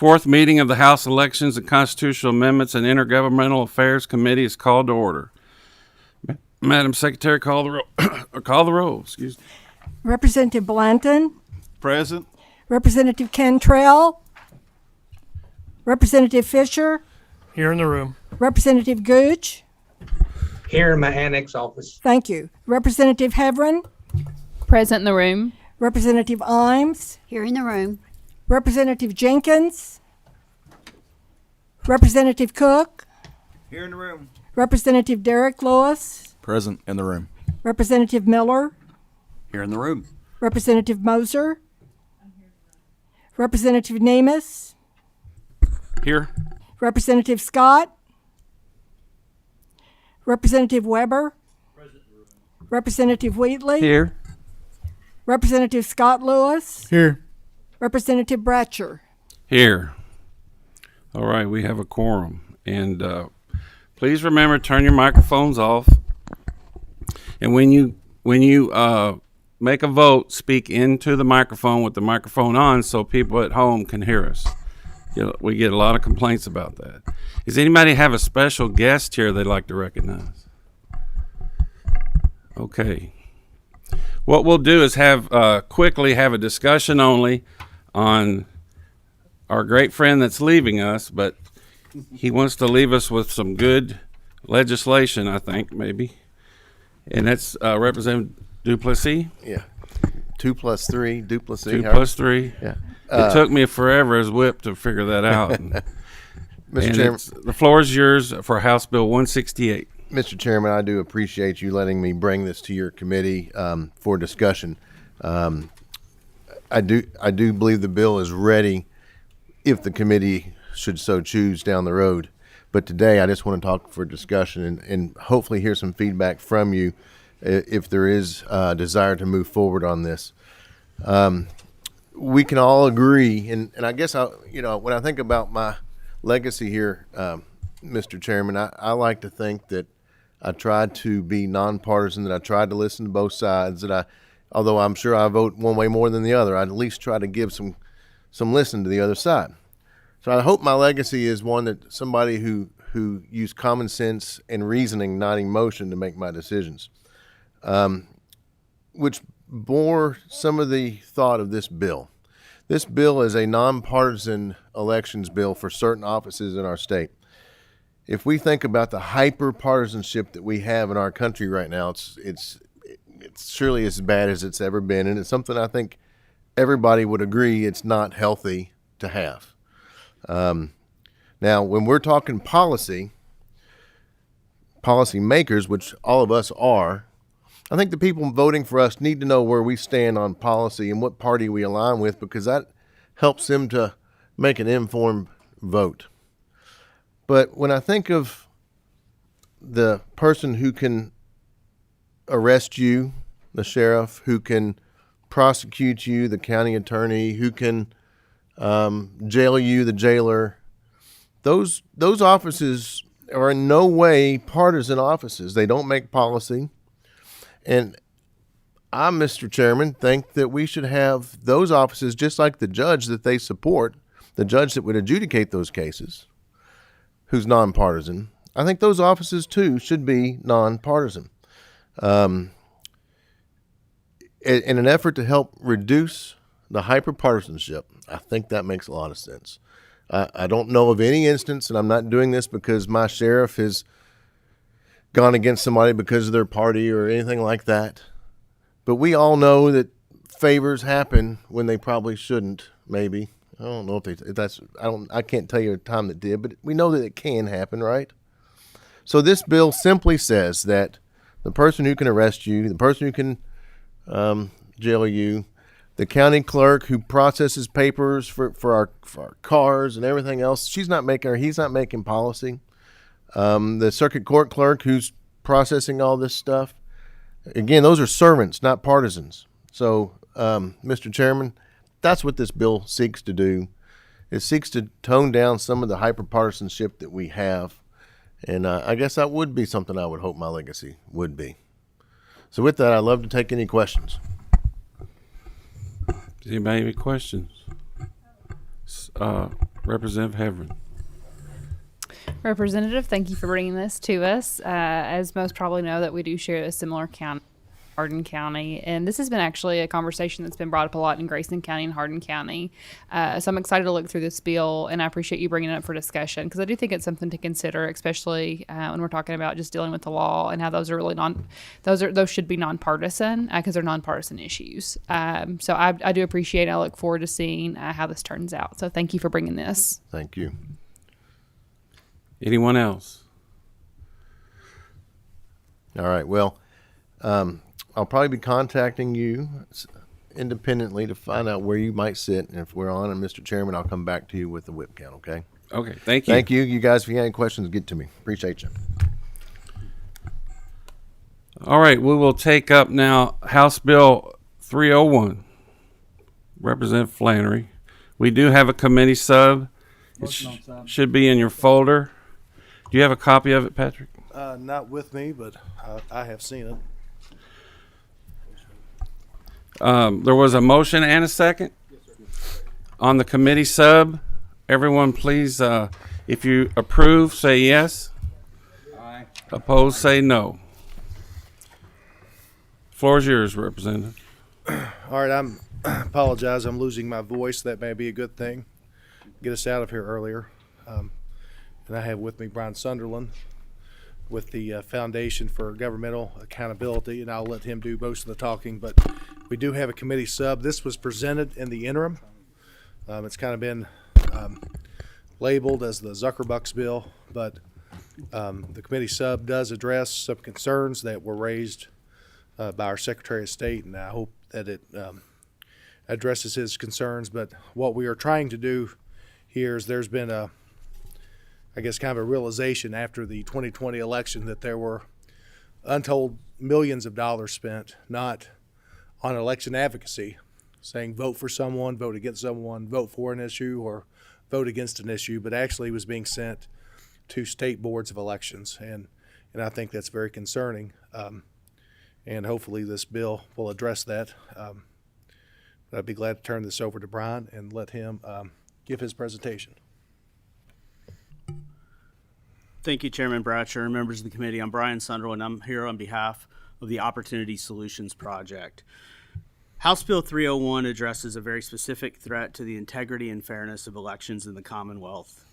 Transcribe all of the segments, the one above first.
Fourth meeting of the House Elections and Constitutional Amendments and Intergovernmental Affairs Committee is called to order. Madam Secretary, call the roll. Call the roll. Excuse me. Representative Blanton. Present. Representative Cantrell. Representative Fisher. Here in the room. Representative Gooch. Here in my annex office. Thank you. Representative Heverin. Present in the room. Representative Imes. Here in the room. Representative Jenkins. Representative Cook. Here in the room. Representative Derek Lewis. Present in the room. Representative Miller. Here in the room. Representative Moser. Representative Nemes. Here. Representative Scott. Representative Weber. Representative Wheatley. Here. Representative Scott Lewis. Here. Representative Bratcher. Here. All right, we have a quorum. And please remember, turn your microphones off. And when you make a vote, speak into the microphone with the microphone on so people at home can hear us. We get a lot of complaints about that. Does anybody have a special guest here they'd like to recognize? Okay. What we'll do is quickly have a discussion only on our great friend that's leaving us, but he wants to leave us with some good legislation, I think, maybe. And that's Representative Duplessis. Yeah. 2 plus 3, Duplessis. 2 plus 3. Yeah. It took me forever as whip to figure that out. Mr. Chairman, the floor is yours for House Bill 168. Mr. Chairman, I do appreciate you letting me bring this to your committee for discussion. I do believe the bill is ready if the committee should so choose down the road. But today I just want to talk for discussion and hopefully hear some feedback from you if there is a desire to move forward on this. We can all agree, and I guess when I think about my legacy here, Mr. Chairman, I like to think that I tried to be nonpartisan, that I tried to listen to both sides, although I'm sure I vote one way more than the other, I'd at least try to give some listen to the other side. So I hope my legacy is one that somebody who used common sense and reasoning, not emotion, to make my decisions, which bore some of the thought of this bill. This bill is a nonpartisan elections bill for certain offices in our state. If we think about the hyper-partisanship that we have in our country right now, it's surely as bad as it's ever been, and it's something I think everybody would agree it's not healthy to have. Now, when we're talking policy makers, which all of us are, I think the people voting for us need to know where we stand on policy and what party we align with, because that helps them to make an informed vote. But when I think of the person who can arrest you, the sheriff, who can prosecute you, the county attorney, who can jail you, the jailer, those offices are in no way partisan offices. They don't make policy. And I, Mr. Chairman, think that we should have those offices just like the judge that they support, the judge that would adjudicate those cases, who's nonpartisan. I think those offices, too, should be nonpartisan. In an effort to help reduce the hyperpartisanship, I think that makes a lot of sense. I don't know of any instance, and I'm not doing this because my sheriff has gone against somebody because of their party or anything like that. But we all know that favors happen when they probably shouldn't, maybe. I don't know I can't tell you a time that did, but we know that it can happen, right? So this bill simply says that the person who can arrest you, the person who can jail you, the county clerk who processes papers for our cars and everything else, he's not making policy. The circuit court clerk who's processing all this stuff. Again, those are servants, not partisans. So, Mr. Chairman, that's what this bill seeks to do. It seeks to tone down some of the hyperpartisanship that we have. And I guess that would be something I would hope my legacy would be. So with that, I'd love to take any questions. Does anybody have any questions? Representative Heverin. Representative, thank you for bringing this to us. As most probably know, that we do share a similar county, Hardin County, and this has been actually a conversation that's been brought up a lot in Grayson County and Hardin County. So I'm excited to look through this bill, and I appreciate you bringing it up for discussion because I do think it's something to consider, especially when we're talking about just dealing with the law and how those are really those should be nonpartisan because they're nonpartisan issues. So I do appreciate it. I look forward to seeing how this turns out. So thank you for bringing this. Thank you. Anyone else? All right. Well, I'll probably be contacting you independently to find out where you might sit. And if we're on, and Mr. Chairman, I'll come back to you with the whip count, okay? Okay, thank you. Thank you. You guys, if you have any questions, get to me. Appreciate you. All right, we will take up now House Bill 301. Representative Flannery. We do have a committee sub. It should be in your folder. Do you have a copy of it, Patrick? Not with me, but I have seen it. There was a motion and a second on the committee sub. Everyone, please, if you approve, say yes. Aye. Opposed, say no. Floor is yours, Representative. All right, apologize. I'm losing my voice. That may be a good thing. Get us out of here earlier. And I have with me Brian Sunderland with the Foundation for Governmental Accountability, and I'll let him do most of the talking, but we do have a committee sub. This was presented in the interim. It's kind of been labeled as the Zuckerbucks bill, but the committee sub does address some concerns that were raised by our Secretary of State, and I hope that it addresses his concerns. But what we are trying to do here is there's been I guess kind of a realization after the 2020 election that there were untold millions of dollars spent not on election advocacy, saying vote for someone, vote against someone, vote for an issue, or vote against an issue, but actually was being sent to state boards of elections. And I think that's very concerning. And hopefully this bill will address that. But I'd be glad to turn this over to Brian and let him give his presentation. Thank you, Chairman Bratcher and members of the committee. I'm Brian Sunderland. I'm here on behalf of the Opportunity Solutions Project. House Bill 301 addresses a very specific threat to the integrity and fairness of elections in the Commonwealth.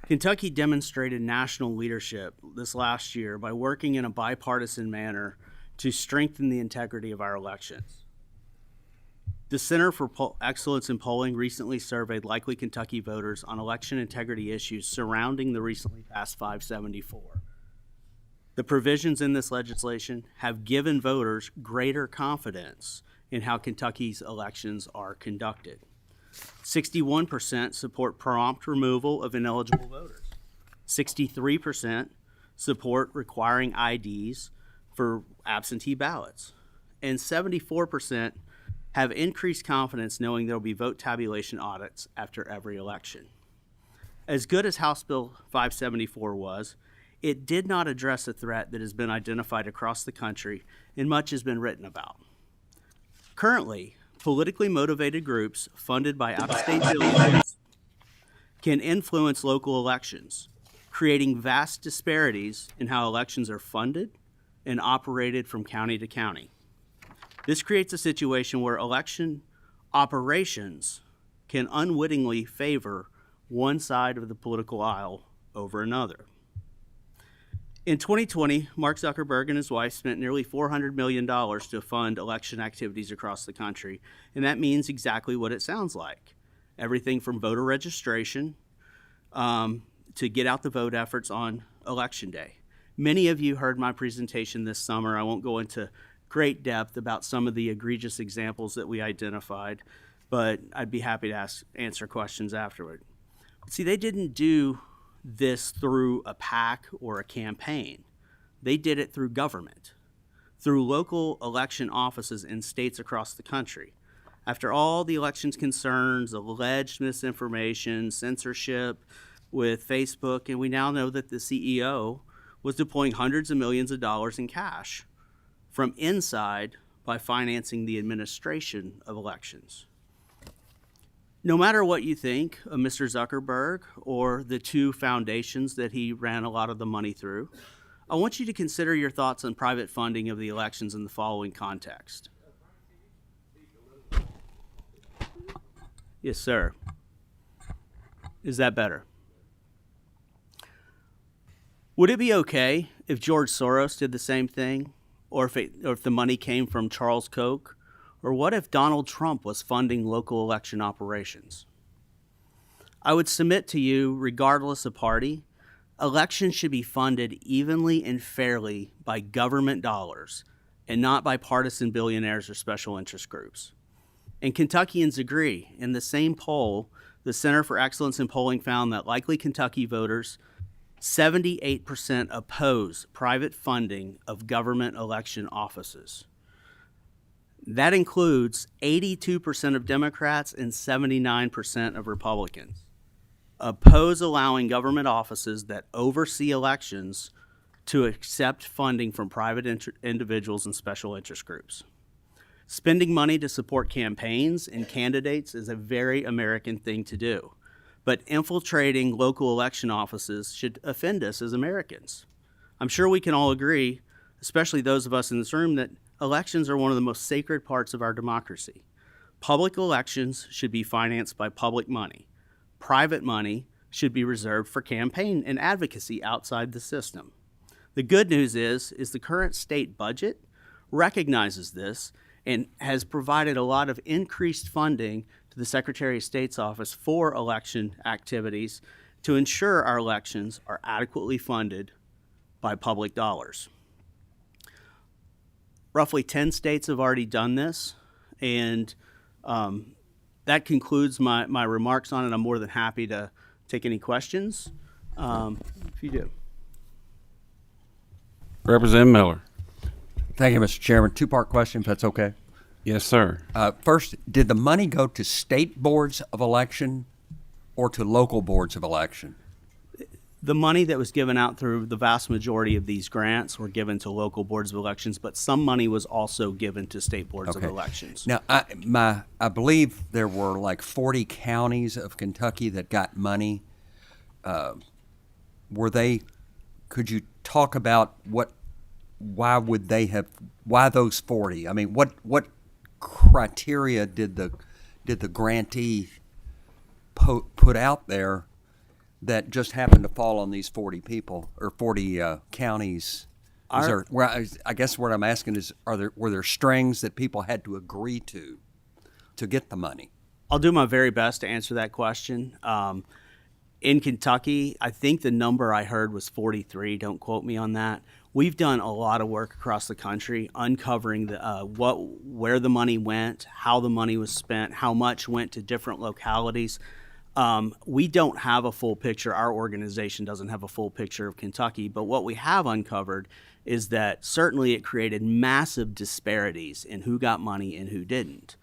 Kentucky demonstrated national leadership this last year by working in a bipartisan manner to strengthen the integrity of our elections. The Center for Excellence in Polling recently surveyed likely Kentucky voters on election integrity issues surrounding the recently passed 574. The provisions in this legislation have given voters greater confidence in how Kentucky's elections are conducted. 61% support prompt removal of ineligible voters. 63% support requiring IDs for absentee ballots. And 74% have increased confidence knowing there will be vote tabulation audits after every election. As good as House Bill 574 was, it did not address a threat that has been identified across the country and much has been written about. Currently, politically motivated groups funded by out-of-state billionaires can influence local elections, creating vast disparities in how elections are funded and operated from county to county. This creates a situation where election operations can unwittingly favor one side of the political aisle over another. In 2020, Mark Zuckerberg and his wife spent nearly $400 million to fund election activities across the country, and that means exactly what it sounds like. Everything from voter registration to get out the vote efforts on Election Day. Many of you heard my presentation this summer. I won't go into great depth about some of the egregious examples that we identified, but I'd be happy to answer questions afterward. See, they didn't do this through a PAC or a campaign. They did it through government, through local election offices in states across the country. After all the elections concerns, alleged misinformation, censorship with Facebook, and we now know that the CEO was deploying hundreds of millions of dollars in cash from inside by financing the administration of elections. No matter what you think of Mr. Zuckerberg or the two foundations that he ran a lot of the money through, I want you to consider your thoughts on private funding of the elections in the following context. Yes, sir. Is that better? Would it be okay if George Soros did the same thing? Or if the money came from Charles Koch? Or what if Donald Trump was funding local election operations? I would submit to you, regardless of party, elections should be funded evenly and fairly by government dollars and not by partisan billionaires or special interest groups. And Kentuckians agree. In the same poll, the Center for Excellence in Polling found that likely Kentucky voters 78% oppose private funding of government election offices. That includes 82% of Democrats and 79% of Republicans oppose allowing government offices that oversee elections to accept funding from private individuals and special interest groups. Spending money to support campaigns and candidates is a very American thing to do, but infiltrating local election offices should offend us as Americans. I'm sure we can all agree, especially those of us in this room, that elections are one of the most sacred parts of our democracy. Public elections should be financed by public money. Private money should be reserved for campaign and advocacy outside the system. The good news is the current state budget recognizes this and has provided a lot of increased funding to the Secretary of State's office for election activities to ensure our elections are adequately funded by public dollars. Roughly 10 states have already done this, and that concludes my remarks on it. I'm more than happy to take any questions if you do. Representative Miller. Thank you, Mr. Chairman. Two-part question, if that's okay. Yes, sir. First, did the money go to state boards of election or to local boards of election? The money that was given out through the vast majority of these grants were given to local boards of elections, but some money was also given to state boards of elections. Now, I believe there were like 40 counties of Kentucky that got money. Could you talk about why those 40? I mean, what criteria did the grantee put out there that just happened to fall on these 40 people or 40 counties? I guess what I'm asking is, were there strings that people had to agree to get the money? I'll do my very best to answer that question. In Kentucky, I think the number I heard was 43. Don't quote me on that. We've done a lot of work across the country uncovering where the money went, how the money was spent, how much went to different localities. We don't have a full picture. Our organization doesn't have a full picture of Kentucky, but what we have uncovered is that certainly it created massive disparities in who got money and who didn't.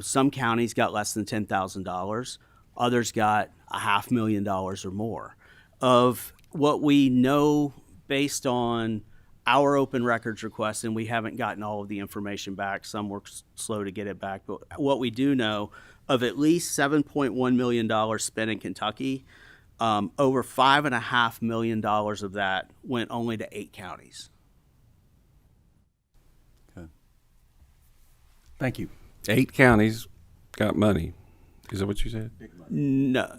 Some counties got less than $10,000. Others got $500,000 or more. Of what we know based on our open records requests, and we haven't gotten all of the information back. Some were slow to get it back. But what we do know, of at least $7.1 million spent in Kentucky, over $5.5 million of that went only to 8 counties. Okay. Thank you. 8 counties got money. Is that what you said? No,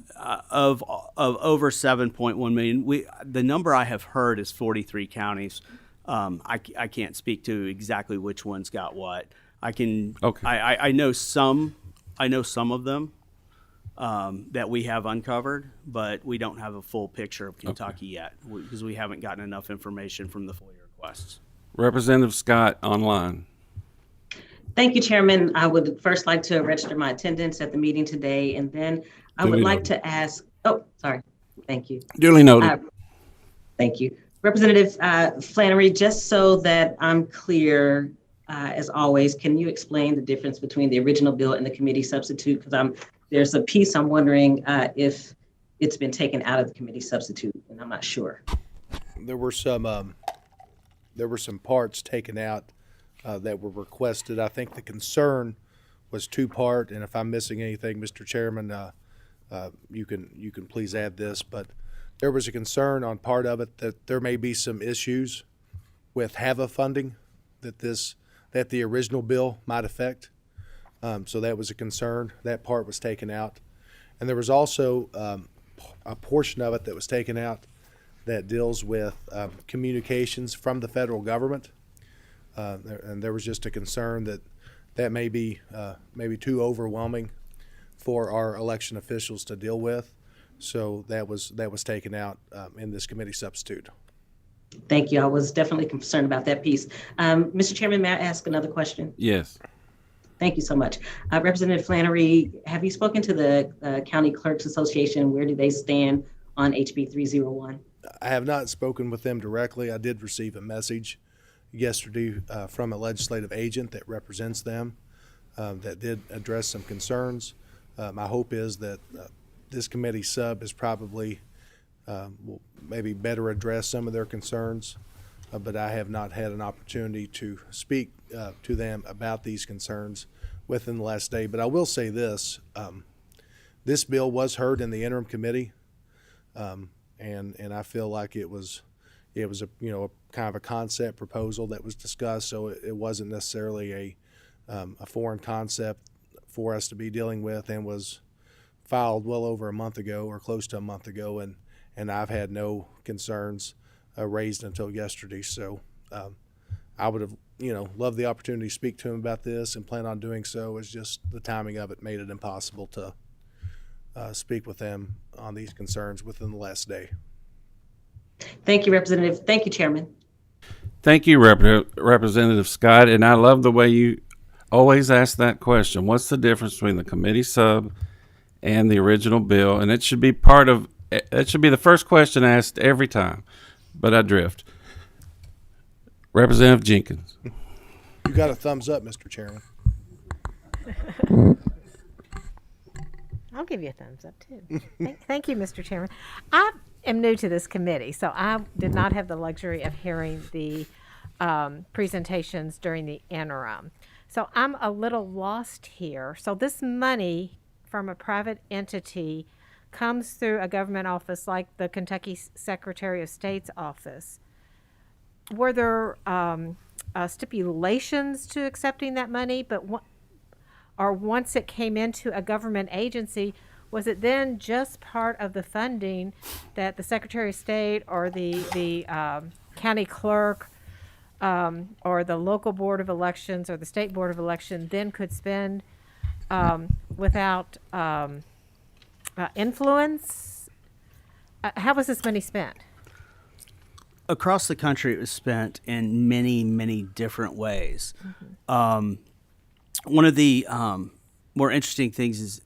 of over 7.1 million. The number I have heard is 43 counties. I can't speak to exactly which ones got what. I can. Okay. I know some. I know some of them that we have uncovered, but we don't have a full picture of Kentucky yet because we haven't gotten enough information from the FOIA requests. Representative Scott online. Thank you, Chairman. I would first like to register my attendance at the meeting today, and then I would like to ask, thank you. Duly noted. Thank you. Representative Flannery, just so that I'm clear, as always, can you explain the difference between the original bill and the committee substitute? Because there's a piece I'm wondering if it's been taken out of the committee substitute, and I'm not sure. There were some parts taken out that were requested. I think the concern was two-part, and if I'm missing anything, Mr. Chairman, you can please add this, but there was a concern on part of it that there may be some issues with HAVA funding that the original bill might affect. So that was a concern. That part was taken out. And there was also a portion of it that was taken out that deals with communications from the federal government. And there was just a concern that may be maybe too overwhelming for our election officials to deal with. So that was taken out in this committee substitute. Thank you. I was definitely concerned about that piece. Mr. Chairman, may I ask another question? Yes. Thank you so much. Representative Flannery, have you spoken to the County Clerks Association? Where do they stand on HB 301? I have not spoken with them directly. I did receive a message yesterday from a legislative agent that represents them that did address some concerns. My hope is that this committee sub is probably will maybe better address some of their concerns, but I have not had an opportunity to speak to them about these concerns within the last day. But I will say this, this bill was heard in the interim committee, and I feel like it was a a kind of a concept proposal that was discussed, so it wasn't necessarily a foreign concept for us to be dealing with, and was filed well over a month ago or close to a month ago, and I've had no concerns raised until yesterday. So I would have loved the opportunity to speak to him about this and plan on doing so. It's just the timing of it made it impossible to speak with them on these concerns within the last day. Thank you, Representative. Thank you, Chairman. Thank you, Representative Scott. And I love the way you always ask that question. What's the difference between the committee sub and the original bill? And it should be the first question asked every time. But I drift. Representative Jenkins. You got a thumbs up, Mr. Chairman. I'll give you a thumbs up too. Thank you, Mr. Chairman. I am new to this committee, so I did not have the luxury of hearing the presentations during the interim. So I'm a little lost here. So this money from a private entity comes through a government office like the Kentucky Secretary of State's office. Were there stipulations to accepting that money? Or once it came into a government agency, was it then just part of the funding that the Secretary of State or the county clerk or the local board of elections or the state board of election then could spend without influence? How was this money spent? Across the country, it was spent in many, many different ways. One of the more interesting things is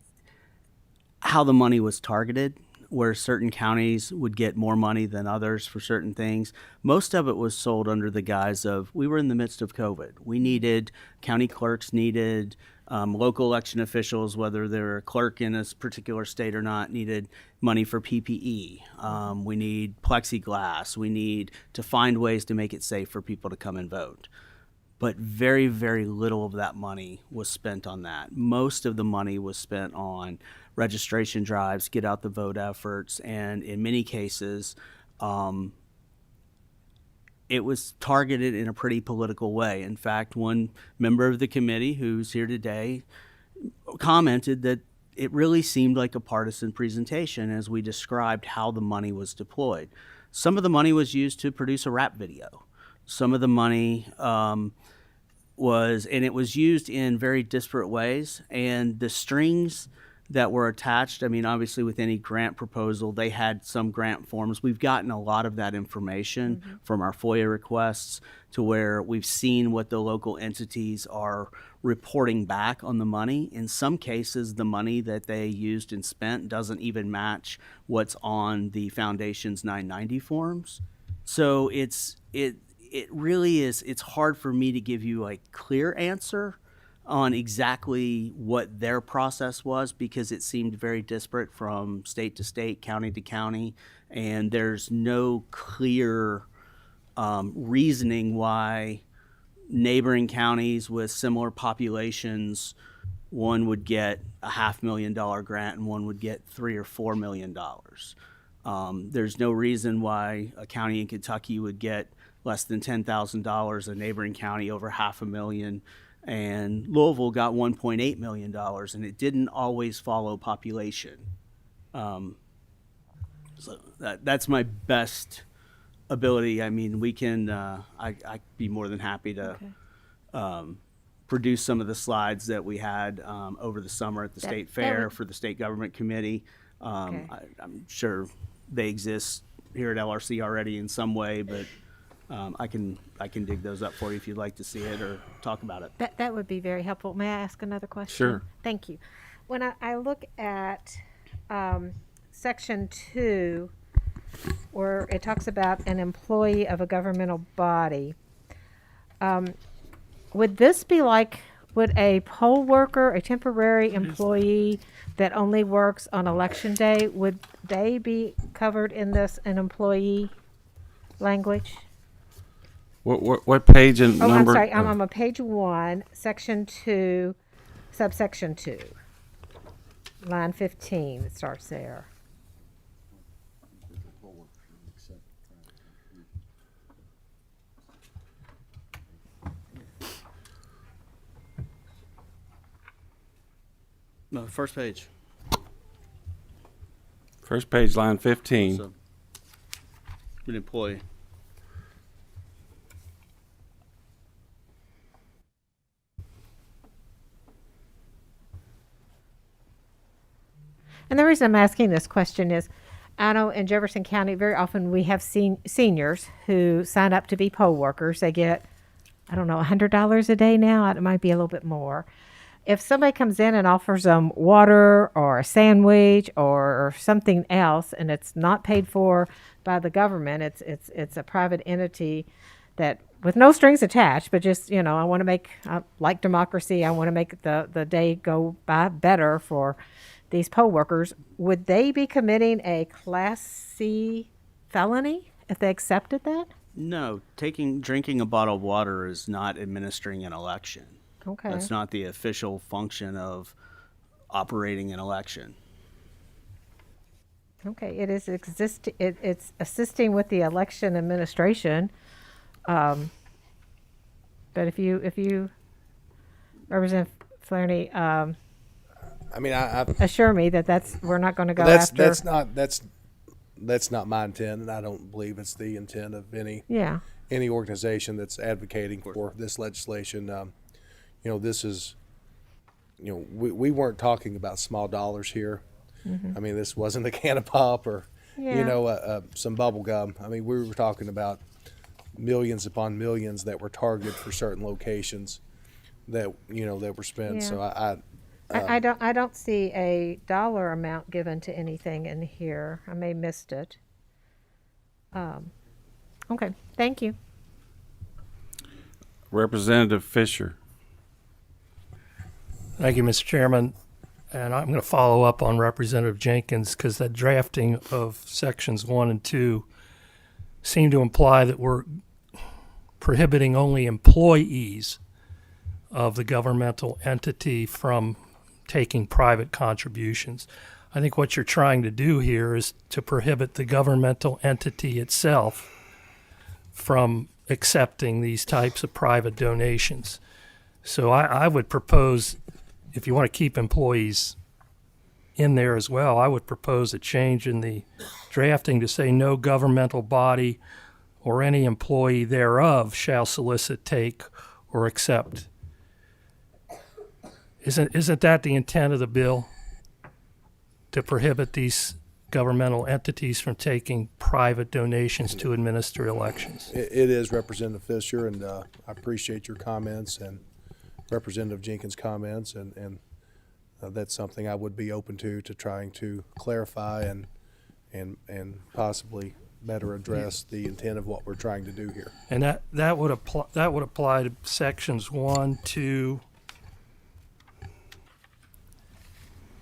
how the money was targeted, where certain counties would get more money than others for certain things. Most of it was sold under the guise of, we were in the midst of COVID. We needed, county clerks needed, local election officials, whether they're a clerk in a particular state or not, needed money for PPE. We need plexiglass. We need to find ways to make it safe for people to come and vote. But very, very little of that money was spent on that. Most of the money was spent on registration drives, get out the vote efforts, and in many cases, it was targeted in a pretty political way. In fact, one member of the committee who's here today commented that it really seemed like a partisan presentation as we described how the money was deployed. Some of the money was used to produce a rap video. Some of the money it was used in very disparate ways, and the strings that were attached, I mean, obviously with any grant proposal, they had some grant forms. We've gotten a lot of that information from our FOIA requests to where we've seen what the local entities are reporting back on the money. In some cases, the money that they used and spent doesn't even match what's on the foundation's 990 forms. So it really is, it's hard for me to give you a clear answer on exactly what their process was because it seemed very disparate from state to state, county to county, and there's no clear reasoning why neighboring counties with similar populations one would get a $500,000 grant and one would get $3 or $4 million. There's no reason why a county in Kentucky would get less than $10,000, a neighboring county over $500,000, and Louisville got $1.8 million, and it didn't always follow population. So that's my best ability. I mean, we can, I'd be more than happy to produce some of the slides that we had over the summer at the state fair for the state government committee. I'm sure they exist here at LRC already in some way, but I can dig those up for you if you'd like to see it or talk about it. That would be very helpful. May I ask another question? Sure. Thank you. When I look at section 2, where it talks about an employee of a governmental body, would this be like, would a poll worker, a temporary employee that only works on election day, would they be covered in this an employee language? What page and Oh, number? I'm sorry. I'm on page 1, section 2, subsection 2, line 15. It starts there. No, first page. First page, line 15. So, an employee. And the reason I'm asking this question is, I know in Jefferson County, very often we have seniors who sign up to be poll workers. They get, I don't know, $100 a day now. It might be a little bit more. If somebody comes in and offers them water or a sandwich or something else, and it's not paid for by the government, it's a private entity that with no strings attached, but just, I want to make, like democracy, I want to make the day go by better for these poll workers. Would they be committing a Class C felony if they accepted that? No, drinking a bottle of water is not administering an election. Okay. That's not the official function of operating an election. Okay, it's assisting with the election administration. But if you Representative Flaherty, I mean, I assure me that we're not going to go after. That's not my intent, and I don't believe it's the intent of any organization that's advocating for this legislation. This is, we weren't talking about small dollars here. I mean, this wasn't a can of pop or, some bubble gum. I mean, we were talking about millions upon millions that were targeted for certain locations that were spent. Yeah. So I don't see a dollar amount given to anything in here. I may have missed it. Okay, thank you. Representative Fisher. Thank you, Mr. Chairman. And I'm going to follow up on Representative Jenkins because that drafting of sections 1 and 2 seem to imply that we're prohibiting only employees of the governmental entity from taking private contributions. I think what you're trying to do here is to prohibit the governmental entity itself from accepting these types of private donations. So I would propose, if you want to keep employees in there as well, I would propose a change in the drafting to say no governmental body or any employee thereof shall solicit, take, or accept. Isn't that the intent of the bill? To prohibit these governmental entities from taking private donations to administer elections. It is, Representative Fisher, and I appreciate your comments and Representative Jenkins' comments, and that's something I would be open to trying to clarify and possibly better address the intent of what we're trying to do here. And that would apply to sections 1, 2,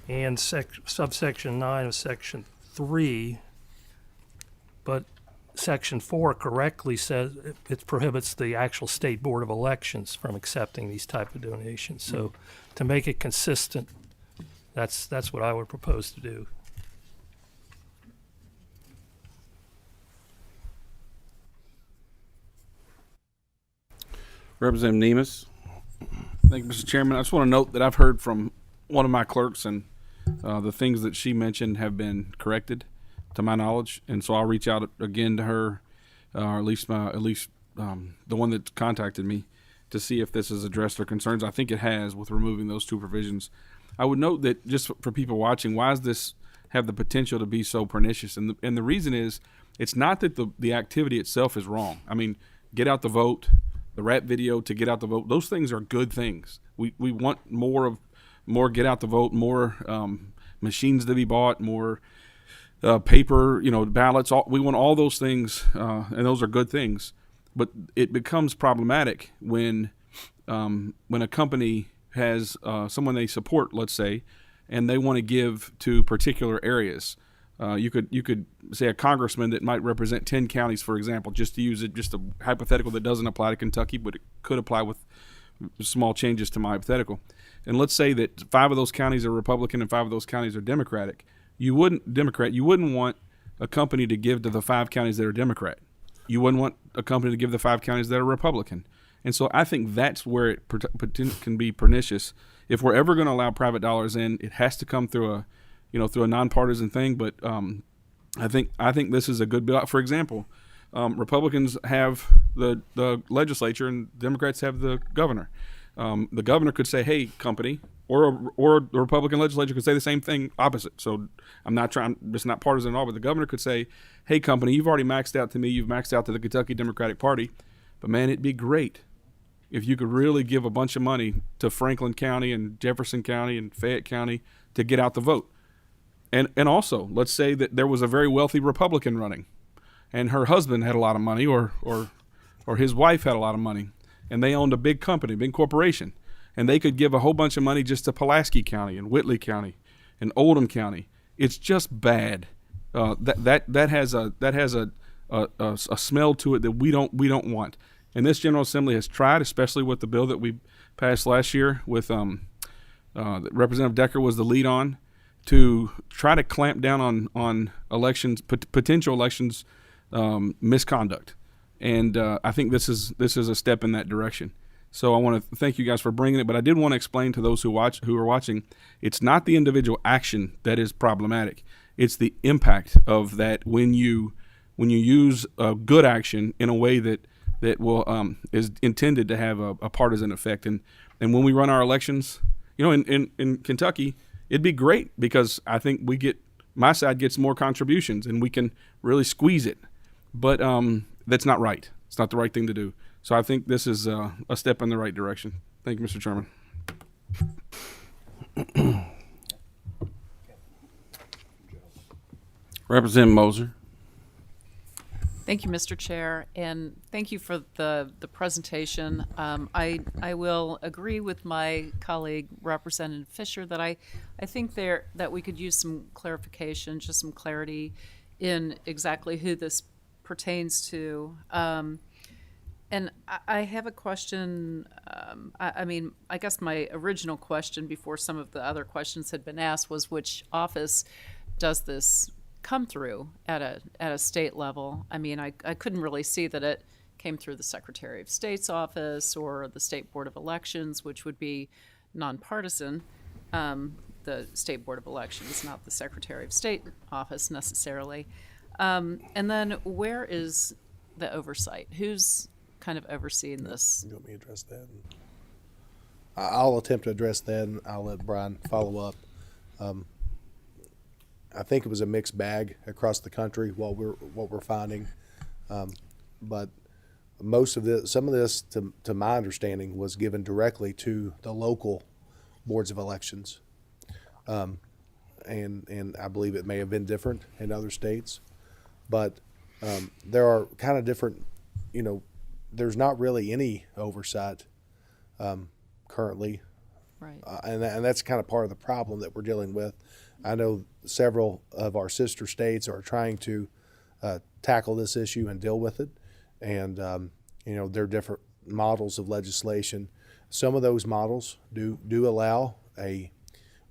and subsection 9 of section 3, but Section 4 correctly says it prohibits the actual state board of elections from accepting these type of donations. So to make it consistent, that's what I would propose to do. Representative Nemus. Thank you, Mr. Chairman. I just want to note that I've heard from one of my clerks, and the things that she mentioned have been corrected, to my knowledge, and so I'll reach out again to her, or at least the one that contacted me, to see if this has addressed her concerns. I think it has, with removing those two provisions. I would note that, just for people watching, why does this have the potential to be so pernicious? And the reason is, it's not that the activity itself is wrong. I mean, get out the vote, the rap video to get out the vote, those things are good things. We want more get out the vote, more machines to be bought, more paper, ballots. We want all those things, and those are good things. But it becomes problematic when a company has someone they support, let's say, and they want to give to particular areas. You could say a congressman that might represent 10 counties, for example, just to use it, just a hypothetical that doesn't apply to Kentucky, but it could apply with small changes to my hypothetical. And let's say that 5 of those counties are Republican and 5 of those counties are Democratic. You wouldn't want a company to give to the 5 counties that are Democrat. You wouldn't want a company to give the 5 counties that are Republican. And so I think that's where it can be pernicious. If we're ever going to allow private dollars in, it has to come through a nonpartisan thing. But I think this is a good bill. For example, Republicans have the legislature and Democrats have the governor. The governor could say, "Hey, company," or the Republican legislature could say the same thing opposite. So it's not partisan at all. But the governor could say, "Hey, company, you've already maxed out to me. You've maxed out to the Kentucky Democratic Party, but man, it'd be great if you could really give a bunch of money to Franklin County and Jefferson County and Fayette County to get out the vote." And also, let's say that there was a very wealthy Republican running, and her husband had a lot of money, or his wife had a lot of money, and they owned a big company, big corporation, and they could give a whole bunch of money just to Pulaski County and Whitley County and Oldham County. It's just bad. That has a smell to it that we don't want. And this General Assembly has tried, especially with the bill that we passed last year, with Representative Decker was the lead on, to try to clamp down on elections, potential elections misconduct. And I think this is a step in that direction. So I want to thank you guys for bringing it, but I did want to explain to those who are watching, it's not the individual action that is problematic. It's the impact of that when you use a good action in a way that will is intended to have a partisan effect. And when we run our elections, in Kentucky, it'd be great because I think my side gets more contributions and we can really squeeze it. But that's not right. It's not the right thing to do. So I think this is a step in the right direction. Thank you, Mr. Chairman. Representative Moser. Thank you, Mr. Chair, and thank you for the presentation. I will agree with my colleague, Representative Fisher, that I think that we could use some clarification, just some clarity in exactly who this pertains to. And I have a question. I guess my original question before some of the other questions had been asked was, which office does this come through at a state level? I mean, I couldn't really see that it came through the Secretary of State's office or the State Board of Elections, which would be nonpartisan. The State Board of Elections, not the Secretary of State office necessarily. And then where is the oversight? Who's kind of overseeing this? You want me to address that? I'll attempt to address that, and I'll let Brian follow up. I think it was a mixed bag across the country. What we're finding, but some of this, to my understanding, was given directly to the local boards of elections, and I believe it may have been different in other states, but there are kind of different. There's not really any oversight currently, right? And that's kind of part of the problem that we're dealing with. I know several of our sister states are trying to tackle this issue and deal with it. And there are different models of legislation. Some of those models do allow a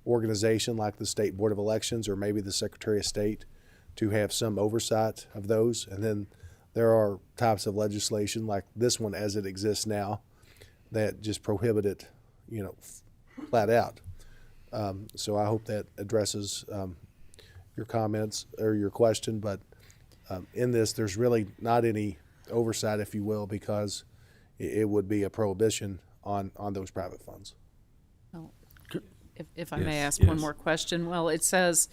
organization like the State Board of Elections or maybe the Secretary of State to have some oversight of those. And then there are types of legislation like this one as it exists now that just prohibit it, flat out. So I hope that addresses your comments or your question, but in this, there's really not any oversight, if you will, because it would be a prohibition on those private funds. Well, if I may ask one more question. Well, it says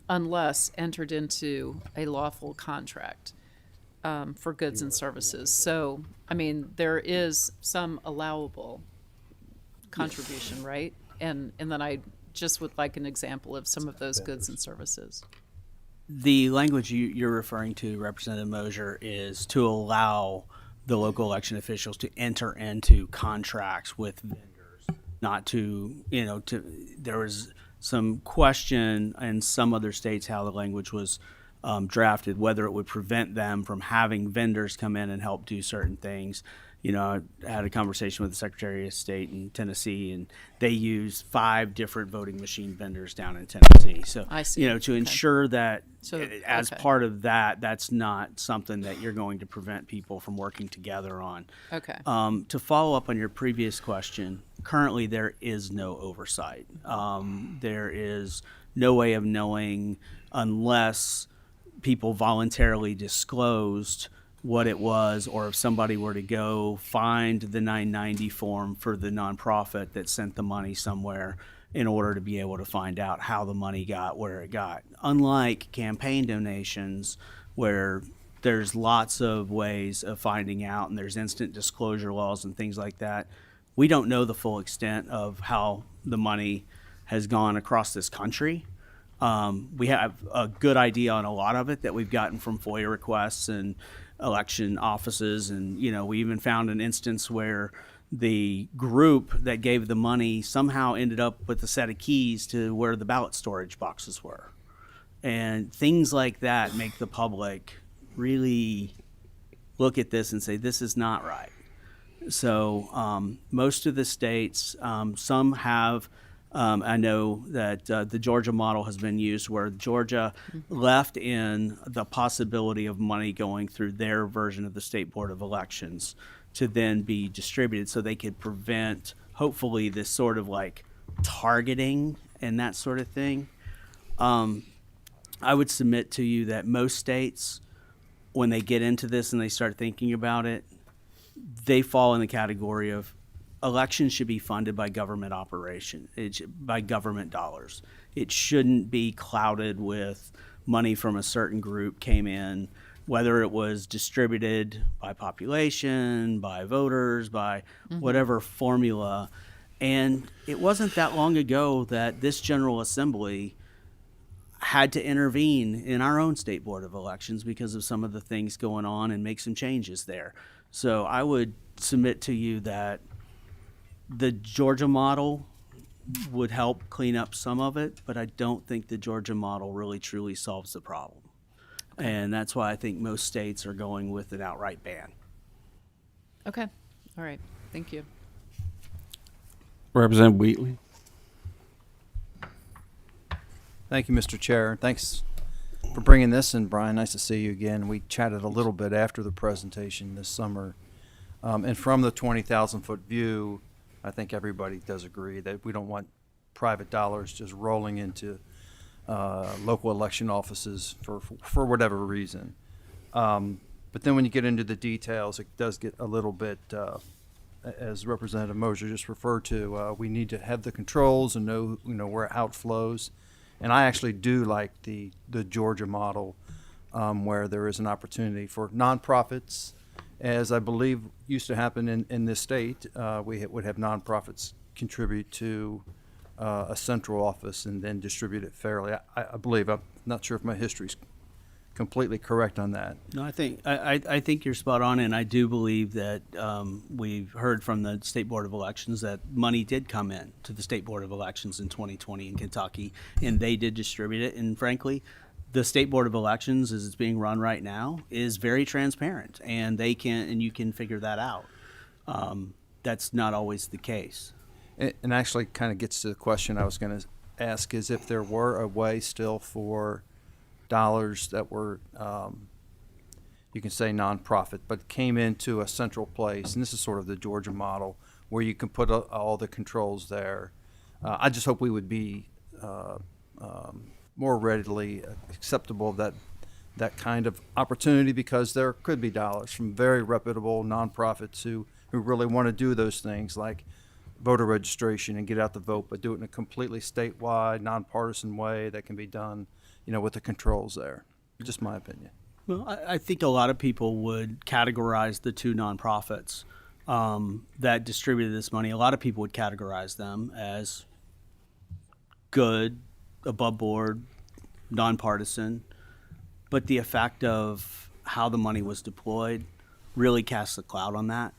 unless entered into a lawful contract for goods and services. So, I mean, there is some allowable contribution, right? And then I just would like an example of some of those goods and services. The language you're referring to, Representative Mosier, is to allow the local election officials to enter into contracts with vendors, not to, there was some question in some other states how the language was drafted, whether it would prevent them from having vendors come in and help do certain things. I had a conversation with the Secretary of State in Tennessee, and they use 5 different voting machine vendors down in Tennessee. So, I see. To ensure that as okay. part of that, that's not something that you're going to prevent people from working together on. Okay. To follow up on your previous question, currently there is no oversight. There is no way of knowing unless people voluntarily disclosed what it was, or if somebody were to go find the 990 form for the nonprofit that sent the money somewhere in order to be able to find out how the money got where it got. Unlike campaign donations, where there's lots of ways of finding out and there's instant disclosure laws and things like that, we don't know the full extent of how the money has gone across this country. We have a good idea on a lot of it that we've gotten from FOIA requests and election offices, and we even found an instance where the group that gave the money somehow ended up with a set of keys to where the ballot storage boxes were, and things like that make the public really look at this and say this is not right. So most of the states, some have. I know that the Georgia model has been used where Georgia left in the possibility of money going through their version of the State Board of Elections to then be distributed so they could prevent, hopefully, this sort of like targeting and that sort of thing. I would submit to you that most states, when they get into this and they start thinking about it, they fall in the category of elections should be funded by government operation, by government dollars. It shouldn't be clouded with money from a certain group came in, whether it was distributed by population, by voters, by whatever formula. And it wasn't that long ago that this General Assembly had to intervene in our own State Board of Elections because of some of the things going on and make some changes there. So I would submit to you that the Georgia model would help clean up some of it, but I don't think the Georgia model really truly solves the problem. And that's why I think most states are going with an outright ban. Okay. All right. Thank you. Representative Wheatley. Thank you, Mr. Chair. Thanks for bringing this in, Brian. Nice to see you again. We chatted a little bit after the presentation this summer. And from the 20,000-foot view, I think everybody does agree that we don't want private dollars just rolling into local election offices for whatever reason. But then when you get into the details, it does get a little bit, as Representative Mosier just referred to, we need to have the controls and know where it outflows. And I actually do like the Georgia model, where there is an opportunity for nonprofits, as I believe used to happen in this state. We would have nonprofits contribute to a central office and then distribute it fairly. I believe. I'm not sure if my history's completely correct on that. No, I think you're spot on, and I do believe that we've heard from the State Board of Elections that money did come in to the State Board of Elections in 2020 in Kentucky, and they did distribute it. And frankly, the State Board of Elections, as it's being run right now, is very transparent, and you can figure that out. That's not always the case. And actually kind of gets to the question I was going to ask, is if there were a way still for dollars that were, you can say nonprofit, but came into a central place, and this is sort of the Georgia model, where you can put all the controls there. I just hope we would be more readily acceptable of that kind of opportunity, because there could be dollars from very reputable nonprofits who really want to do those things like voter registration and get out the vote, but do it in a completely statewide, nonpartisan way that can be done, with the controls there. Just my opinion. Well, I think a lot of people would categorize the two nonprofits that distributed this money. A lot of people would categorize them as good, above board, nonpartisan, but the effect of how the money was deployed really casts a cloud on that.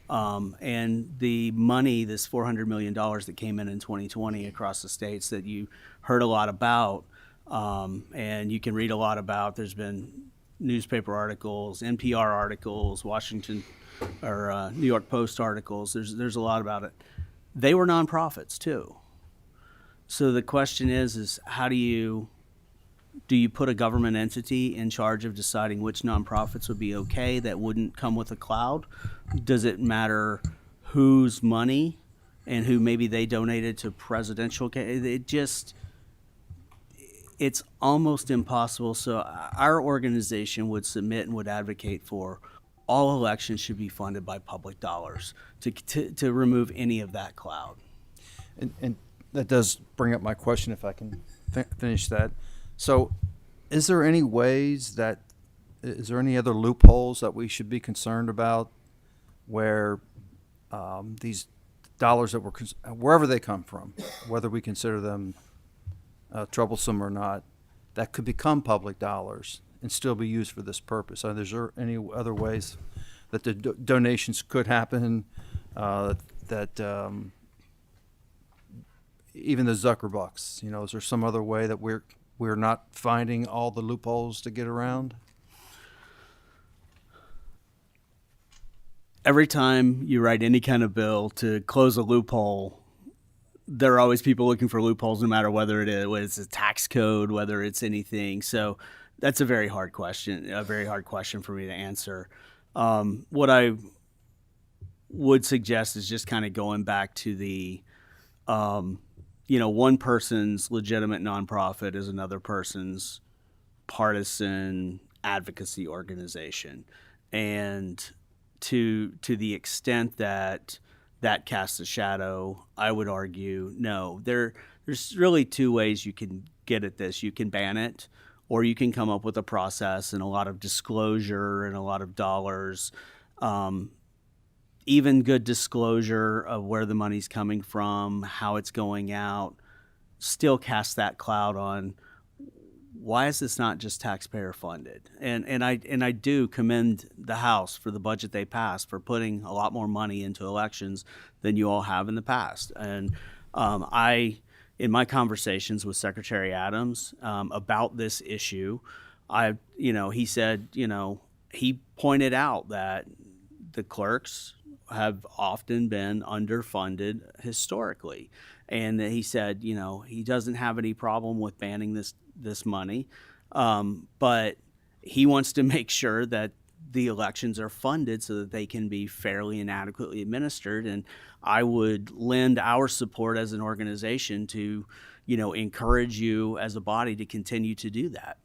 And the money, this $400 million that came in 2020 across the states that you heard a lot about, and you can read a lot about. There's been newspaper articles, NPR articles, Washington or New York Post articles. There's a lot about it. They were nonprofits too. So the question is how do you put a government entity in charge of deciding which nonprofits would be okay that wouldn't come with a cloud? Does it matter whose money and who maybe they donated to presidential? It's almost impossible. So our organization would submit and would advocate for all elections should be funded by public dollars to remove any of that cloud. And that does bring up my question, if I can finish that. So is there any other loopholes that we should be concerned about where these dollars that wherever they come from, whether we consider them troublesome or not, that could become public dollars and still be used for this purpose? Is there any other ways that the donations could happen, that even the Zuckerbucks, is there some other way that we're not finding all the loopholes to get around? Every time you write any kind of bill to close a loophole, there are always people looking for loopholes, no matter whether it's a tax code, whether it's anything. So that's a very hard question for me to answer. What I would suggest is just kind of going back to the, one person's legitimate nonprofit is another person's partisan advocacy organization. And to the extent that casts a shadow, I would argue, no. There's really two ways you can get at this. You can ban it, or you can come up with a process and a lot of disclosure and a lot of dollars, even good disclosure of where the money's coming from, how it's going out, still casts that cloud on why is this not just taxpayer funded? And I do commend the House for the budget they passed for putting a lot more money into elections than you all have in the past. And in my conversations with Secretary Adams about this issue, he said, he pointed out that the clerks have often been underfunded historically. And he said, he doesn't have any problem with banning this money, but he wants to make sure that the elections are funded so that they can be fairly and adequately administered. And I would lend our support as an organization to, encourage you as a body to continue to do that.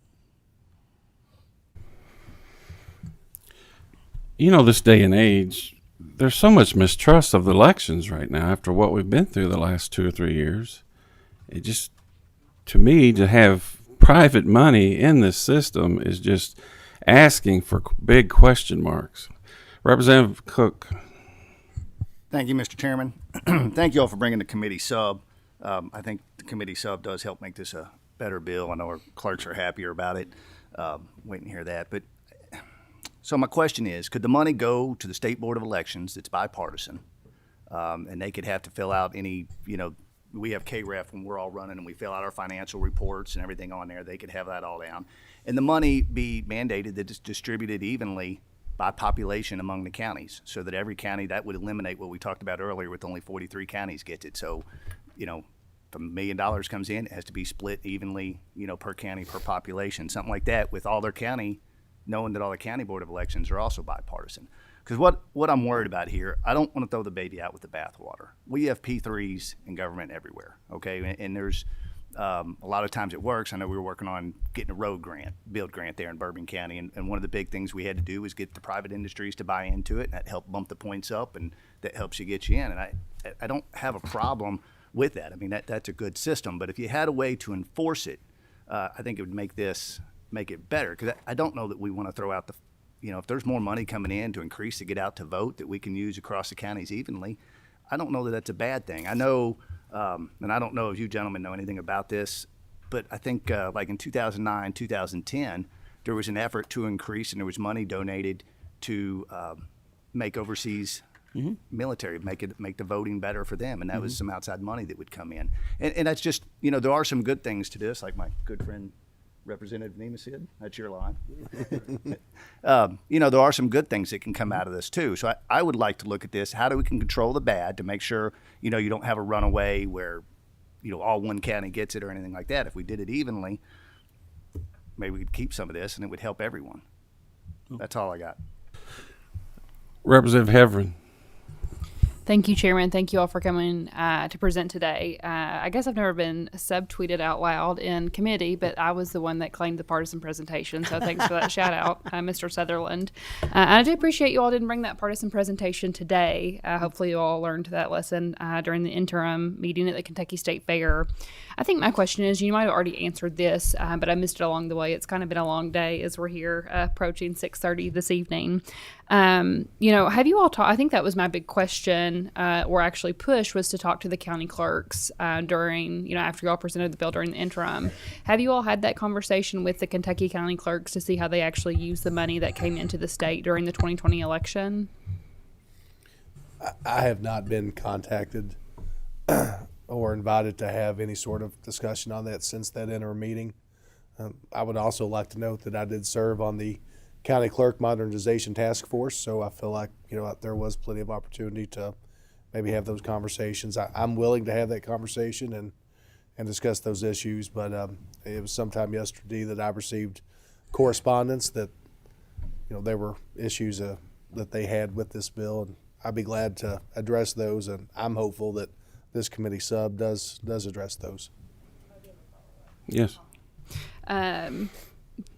This day and age, there's so much mistrust of the elections right now after what we've been through the last 2 or 3 years. It just, to me, to have private money in this system is just asking for big question marks. Representative Cook. Thank you, Mr. Chairman. Thank you all for bringing the committee sub. I think the committee sub does help make this a better bill. I know our clerks are happier about it. Waiting to hear that. But so my question is, could the money go to the State Board of Elections that's bipartisan, and they could have to fill out any, we have KREF when we're all running and we fill out our financial reports and everything on there. They could have that all down. And the money be mandated that it's distributed evenly by population among the counties, so that every county, that would eliminate what we talked about earlier with only 43 counties gets it. So, you know, if $1 million comes in, it has to be split evenly, you know, per county, per population, something like that, with all their county, knowing that all the county board of elections are also bipartisan. Because what I'm worried about here, I don't want to throw the baby out with the bathwater. We have P3s in government everywhere, okay? And there's a lot of times it works. I know we were working on getting a road grant, build grant there in Bourbon County, and one of the big things we had to do was get the private industries to buy into it, and that helped bump the points up, and that helps you get you in. And I don't have a problem with that. I mean, that's a good system. But if you had a way to enforce it, I think it would make it better. Because I don't know that we want to throw out if there's more money coming in to increase to get out to vote that we can use across the counties evenly, I don't know that that's a bad thing. I know, and I don't know if you gentlemen know anything about this, but I think like in 2009, 2010, there was an effort to increase, and there was money donated to make overseas military, make the voting better for them, and that was some outside money that would come in. And that's just, there are some good things to this, like my good friend Representative Nima said, that's your line. There are some good things that can come out of this too. So I would like to look at this, how do we can control the bad to make sure, you don't have a runaway where, all one county gets it or anything like that. If we did it evenly, maybe we could keep some of this and it would help everyone. That's all I got. Representative Heverin. Thank you, Chairman. Thank you all for coming to present today. I guess I've never been subtweeted out loud in committee, but I was the one that claimed the partisan presentation, so thanks for that shout out, Mr. Sutherland. And I do appreciate you all didn't bring that partisan presentation today. Hopefully you all learned that lesson during the interim meeting at the Kentucky State Fair. I think my question is, you might have already answered this, but I missed it along the way. It's kind of been a long day as we're here approaching 6:30 this evening. Have you all talked? I think that was my big question, or actually push, was to talk to the county clerks during, after you all presented the bill during the interim. Have you all had that conversation with the Kentucky county clerks to see how they actually use the money that came into the state during the 2020 election? I have not been contacted or invited to have any sort of discussion on that since that interim meeting. I would also like to note that I did serve on the County Clerk Modernization Task Force, so I feel like there was plenty of opportunity to maybe have those conversations. I'm willing to have that conversation and discuss those issues, but it was sometime yesterday that I received correspondence that there were issues that they had with this bill, and I'd be glad to address those, and I'm hopeful that this committee sub does address those. Yes.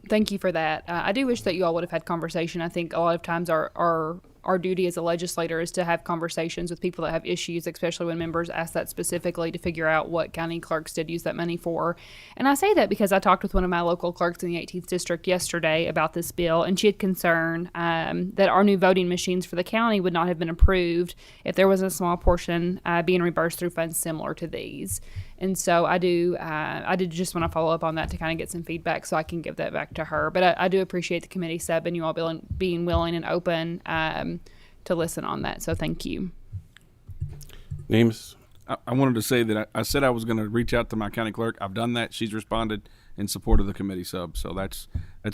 Thank you for that. I do wish that you all would have had conversation. I think a lot of times our duty as a legislator is to have conversations with people that have issues, especially when members ask that specifically, to figure out what county clerks did use that money for. And I say that because I talked with one of my local clerks in the 18th district yesterday about this bill, and she had concern that our new voting machines for the county would not have been approved if there was a small portion being reimbursed through funds similar to these. And so I did just want to follow up on that to kind of get some feedback so I can give that back to her. But I do appreciate the committee sub and you all being willing and open to listen on that. So thank you. Nemus. I wanted to say that I said I was going to reach out to my county clerk. I've done that. She's responded in support of the committee sub. So that's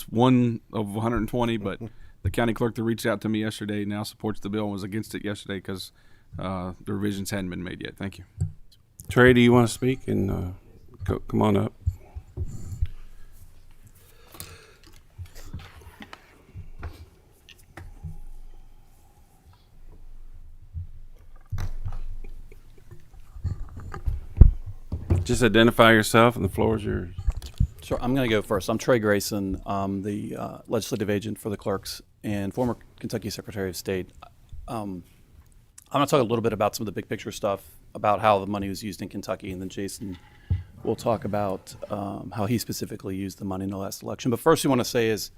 one of 120. But the county clerk that reached out to me yesterday now supports the bill and was against it yesterday because the revisions hadn't been made yet. Thank you. Trey, do you want to speak? And come on up. Just identify yourself, and the floor is yours. Sure, I'm going to go first. I'm Trey Grayson, the legislative agent for the clerks and former Kentucky Secretary of State. I'm going to talk a little bit about some of the big picture stuff about how the money was used in Kentucky, and then Jason will talk about how he specifically used the money in the last election. But first, we want to say is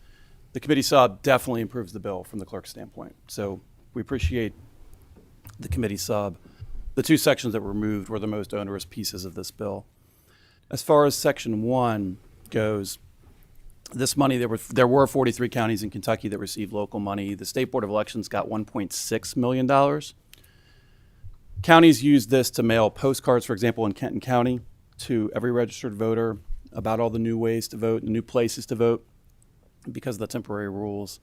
the committee sub definitely improves the bill from the clerk's standpoint. So we appreciate the committee sub. The two sections that were removed were the most onerous pieces of this bill. As far as Section 1 goes, this money, there were 43 counties in Kentucky that received local money. The State Board of Elections got $1.6 million. Counties use this to mail postcards, for example, in Kenton County, to every registered voter about all the new ways to vote and new places to vote because of the temporary rules.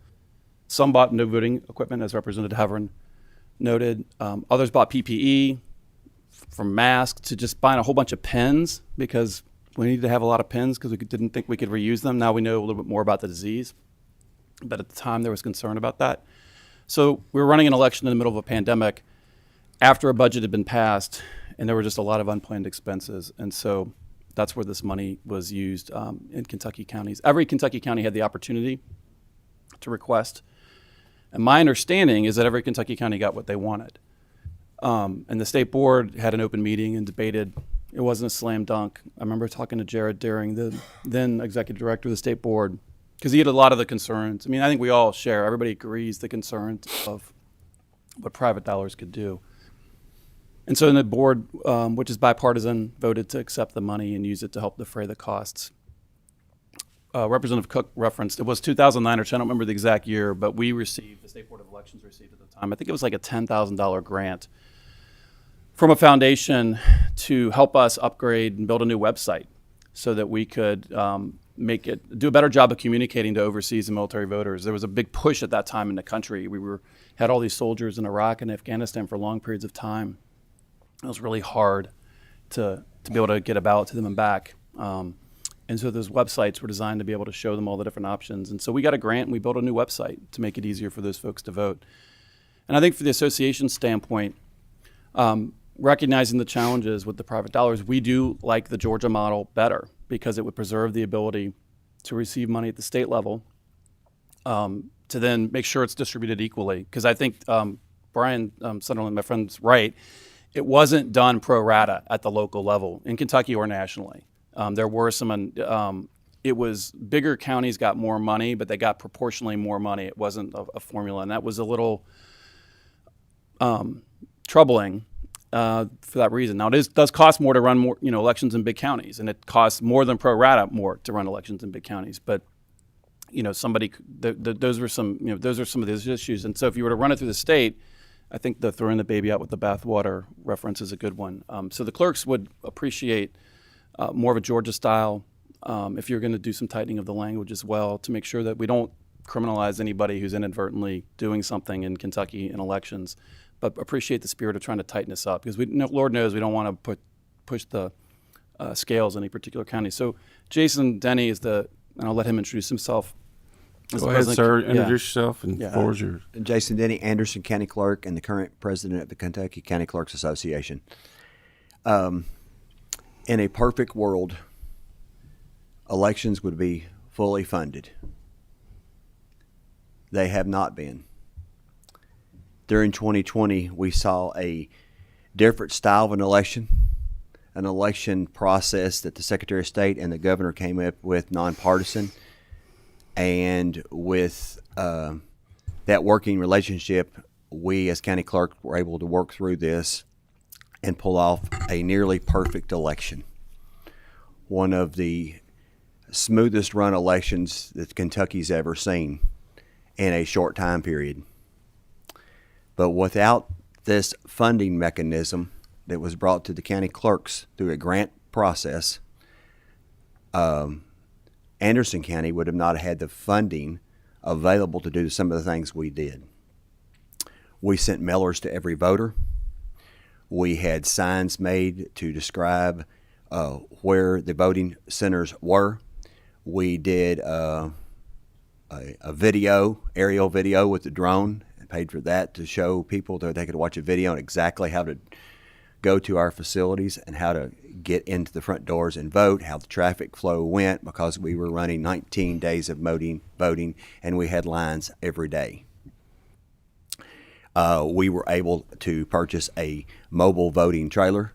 Some bought no voting equipment, as Representative Havern noted. Others bought PPE, from masks to just buying a whole bunch of pens because we needed to have a lot of pens because we didn't think we could reuse them. Now we know a little bit more about the disease. But at the time, there was concern about that. So we were running an election in the middle of a pandemic after a budget had been passed, and there were just a lot of unplanned expenses. And so that's where this money was used in Kentucky counties. Every Kentucky county had the opportunity to request. And my understanding is that every Kentucky county got what they wanted. And the state board had an open meeting and debated. It wasn't a slam dunk. I remember talking to Jared Daring, the then executive director of the state board, because he had a lot of the concerns. I mean, I think we all share, everybody agrees the concerns of what private dollars could do. And so the board, which is bipartisan, voted to accept the money and use it to help defray the costs. Representative Cook referenced, it was 2009, or I don't remember the exact year, but we received, the State Board of Elections received at the time, I think it was like a $10,000 grant from a foundation to help us upgrade and build a new website so that we could do a better job of communicating to overseas and military voters. There was a big push at that time in the country. We had all these soldiers in Iraq and Afghanistan for long periods of time. It was really hard to be able to get a ballot to them and back. And so those websites were designed to be able to show them all the different options. And so we got a grant and we built a new website to make it easier for those folks to vote. And I think for the association standpoint, recognizing the challenges with the private dollars, we do like the Georgia model better because it would preserve the ability to receive money at the state level to then make sure it's distributed equally. Because I think Brian Sunderland, my friend's right, it wasn't done pro rata at the local level in Kentucky or nationally. There were some, it was bigger counties got more money, but they got proportionally more money. It wasn't a formula. And that was a little troubling for that reason. Now, it does cost more to run more, elections in big counties, and it costs more than pro rata more to run elections in big counties. But, those are some of those issues. And so if you were to run it through the state, I think the throwing the baby out with the bathwater reference is a good one. So the clerks would appreciate more of a Georgia style, if you're going to do some tightening of the language as well, to make sure that we don't criminalize anybody who's inadvertently doing something in Kentucky in elections, but appreciate the spirit of trying to tighten this up because Lord knows we don't want to push the scales in any particular county. So Jason Denny is and I'll let him introduce himself. Go ahead, sir. Introduce yourself and the floor is yours. Jason Denny, Anderson County Clerk and the current president of the Kentucky County Clerks Association. In a perfect world, elections would be fully funded. They have not been. During 2020, we saw a different style of an election process that the Secretary of State and the governor came up with, nonpartisan, and with that working relationship, we as county clerk were able to work through this and pull off a nearly perfect election. One of the smoothest run elections that Kentucky's ever seen in a short time period. But without this funding mechanism that was brought to the county clerks through a grant process, Anderson County would have not had the funding available to do some of the things we did. We sent mailers to every voter. We had signs made to describe where the voting centers were. We did a aerial video with the drone, and paid for that to show people that they could watch a video on exactly how to go to our facilities and how to get into the front doors and vote, how the traffic flow went, because we were running 19 days of voting, and we had lines every day. We were able to purchase a mobile voting trailer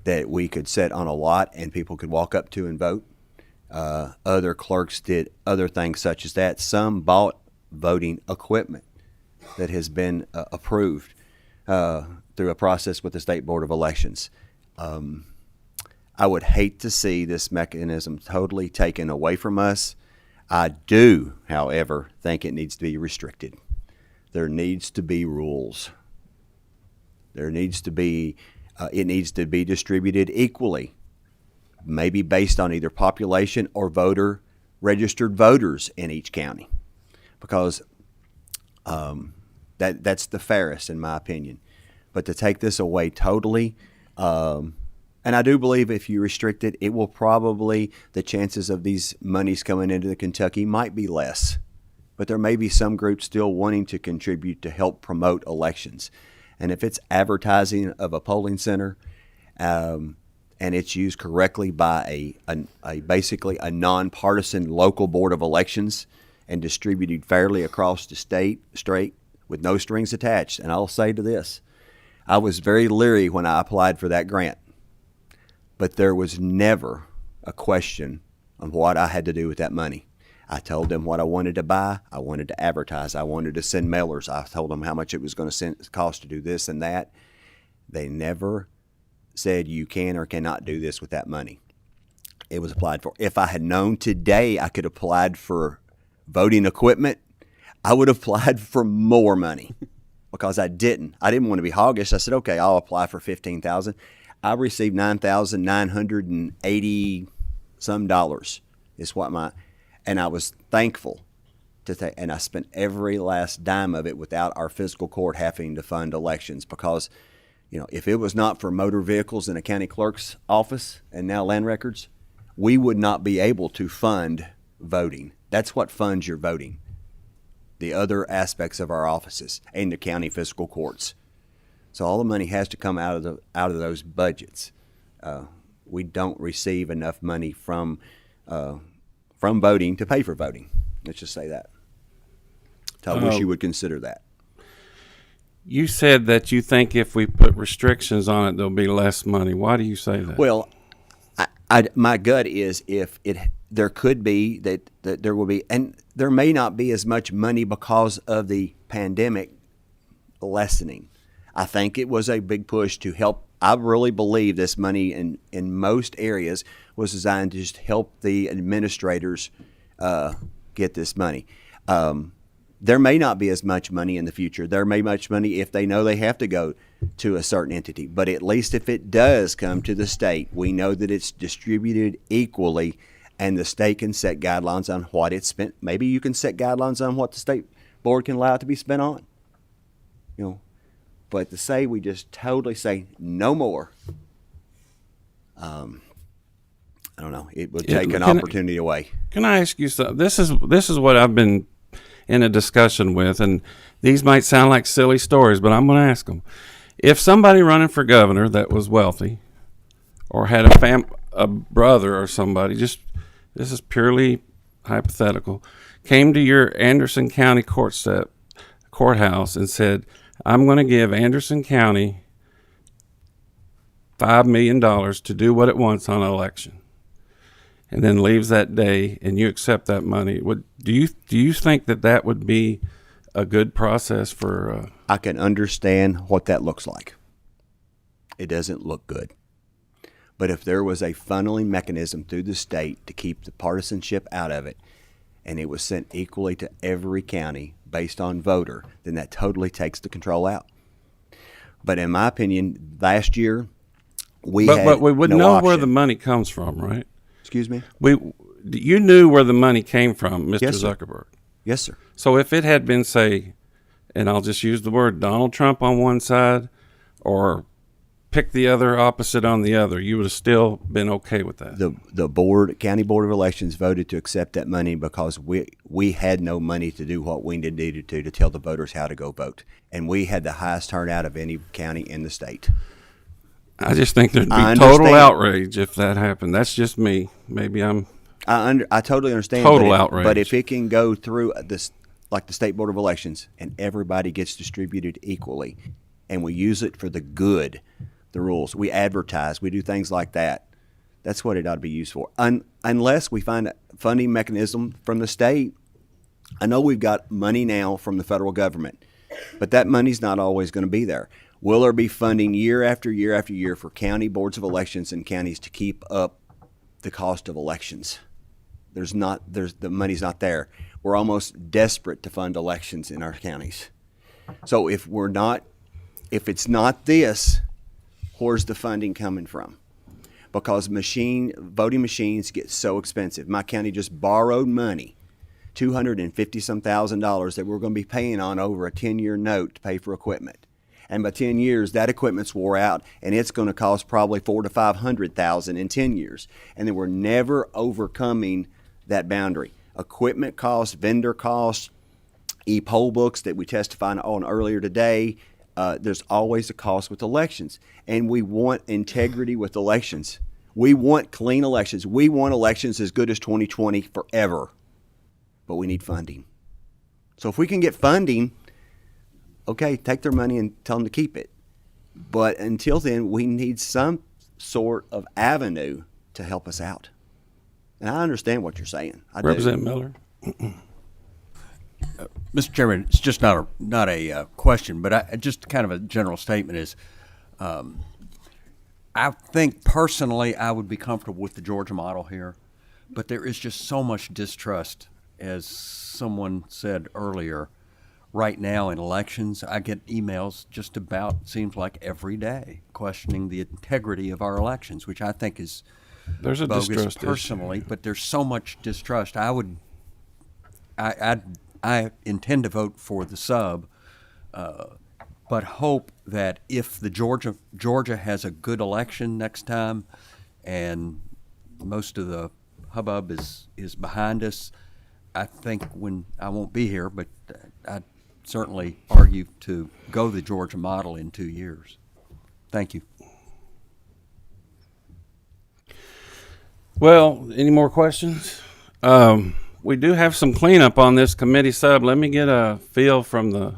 that we could set on a lot and people could walk up to and vote. Other clerks did other things such as that. Some bought voting equipment that has been approved through a process with the State Board of Elections. I would hate to see this mechanism totally taken away from us. I do, however, think it needs to be restricted. There needs to be rules. There needs to be, it needs to be distributed equally, maybe based on either population or registered voters in each county, because that's the fairest in my opinion. But to take this away totally, and I do believe if you restrict it, it will probably, the chances of these monies coming into the Kentucky might be less. But there may be some groups still wanting to contribute to help promote elections. And if it's advertising of a polling center, and it's used correctly by a basically a nonpartisan local board of elections and distributed fairly across the state straight with no strings attached. And I'll say to this, I was very leery when I applied for that grant, but there was never a question on what I had to do with that money. I told them what I wanted to buy. I wanted to advertise. I wanted to send mailers. I told them how much it was going to cost to do this and that. They never said you can or cannot do this with that money. It was applied for. If I had known today I could have applied for voting equipment, I would have applied for more money because I didn't. I didn't want to be hoggish. I said, okay, I'll apply for $15,000. I received $9,980 some dollars is what and I was thankful to take, and I spent every last dime of it without our fiscal court having to fund elections, because, you know, if it was not for motor vehicles in a county clerk's office and now land records, we would not be able to fund voting. That's what funds your voting. The other aspects of our offices and the county fiscal courts. So all the money has to come out of those budgets. We don't receive enough money from voting to pay for voting. Let's just say that. So I wish you would consider that. You said that you think if we put restrictions on it, there'll be less money. Why do you say that? Well, my gut is there could be that there will be, and there may not be as much money because of the pandemic lessening. I think it was a big push to help. I really believe this money in most areas was designed to just help the administrators get this money. There may not be as much money in the future. There may be much money if they know they have to go to a certain entity. But at least if it does come to the state, we know that it's distributed equally, and the state can set guidelines on what it's spent. Maybe you can set guidelines on what the state board can allow it to be spent on. You know, but to say we just totally say no more, I don't know. It would take an opportunity away. Can I ask you something? This is what I've been in a discussion with, and these might sound like silly stories, but I'm going to ask them. If somebody running for governor that was wealthy, or had a brother or somebody, this is purely hypothetical, came to your Anderson County courthouse and said, I'm going to give Anderson County $5 million to do what it wants on an election, and then leaves that day, and you accept that money, do you think that would be a good process for? I can understand what that looks like. It doesn't look good. But if there was a funneling mechanism through the state to keep the partisanship out of it, and it was sent equally to every county based on voter, then that totally takes the control out. But in my opinion, last year but we would no know option. where the money comes from, right? Excuse me? You knew where the money came from, Mr. Yes, sir. Zuckerberg. Yes, sir. So if it had been, say, and I'll just use the word Donald Trump on one side, or pick the other opposite on the other, you would have still been okay with that. The county board of elections voted to accept that money because we had no money to do what we needed to tell the voters how to go vote, and we had the highest turnout of any county in the state. I just think there'd be total outrage if that happened. That's just me. Maybe I totally understand. Total outrage. But if it can go through this, like the state board of elections, and everybody gets distributed equally, and we use it for the good, the rules, we advertise, we do things like that. That's what it ought to be used for. Unless we find a funding mechanism from the state. I know we've got money now from the federal government, but that money's not always going to be there. Will there be funding year after year after year for county boards of elections and counties to keep up the cost of elections? The money's not there. We're almost desperate to fund elections in our counties. So if we're not If it's not this, where's the funding coming from? Because voting machines get so expensive. My county just borrowed money, $250,000 that we're going to be paying on over a 10-year note to pay for equipment. And by 10 years, that equipment's wore out, and it's going to cost probably $400,000 to $500,000 in 10 years. And then we're never overcoming that boundary. Equipment costs, vendor costs, e-poll books that we testified on earlier today. There's always a cost with elections, and we want integrity with elections. We want clean elections. We want elections as good as 2020 forever, but we need funding. So if we can get funding, okay, take their money and tell them to keep it. But until then, we need some sort of avenue to help us out. And I understand what you're saying. I do. Representative Miller. Mr. Chairman, it's just not a question, but just kind of a general statement is, I think personally I would be comfortable with the Georgia model here, but there is just so much distrust, as someone said earlier. Right now in elections, I get emails just about, seems like every day, questioning the integrity of our elections, which I think is There's a bogus distrust personally, but there's so much distrust. I intend to vote for the sub, but hope that if the Georgia has a good election next time, and most of the hubbub is behind us, I think when I won't be here, but I'd certainly argue to go the Georgia model in 2 years. Thank you. Well, any more questions? We do have some cleanup on this committee sub. Let me get a feel from the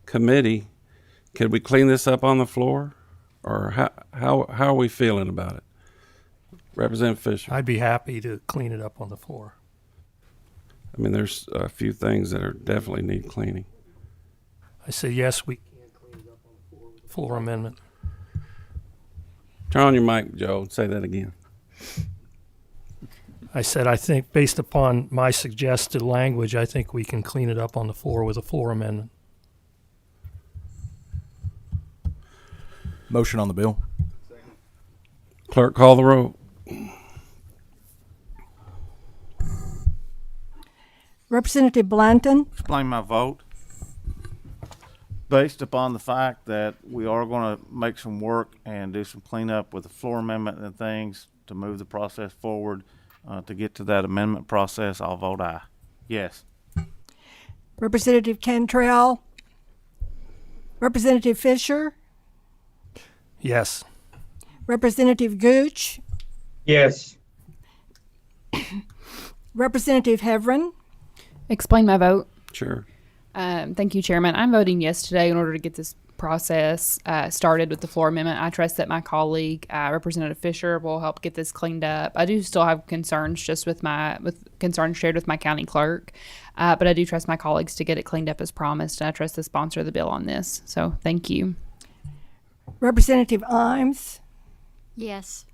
committee. Could we clean this up on the floor? Or how are we feeling about it? Representative Fisher. I'd be happy to clean it up on the floor. I mean, there's a few things that are definitely need cleaning. I say yes, we can clean it up on the floor with the floor amendment. Turn on your mic, Joe. Say that again. I said, I think based upon my suggested language, I think we can clean it up on the floor with a floor amendment. Motion on the bill. Clerk, call the roll. Representative Blanton, Explain my vote. Based upon the fact that we are going to make some work and do some cleanup with the floor amendment and things to move the process forward, to get to that amendment process, I'll vote aye. Yes. Representative Cantrell, Representative Fisher, Yes. Representative Gooch, Yes. Representative Heverin, Explain my vote. Sure. Thank you, Chairman. I'm voting yes today in order to get this process started with the floor amendment. I trust that my colleague, Representative Fisher, will help get this cleaned up. I do still have concerns just with concerns shared with my county clerk, but I do trust my colleagues to get it cleaned up as promised, and I trust the sponsor of the bill on this. So thank you. Representative Imes, Yes.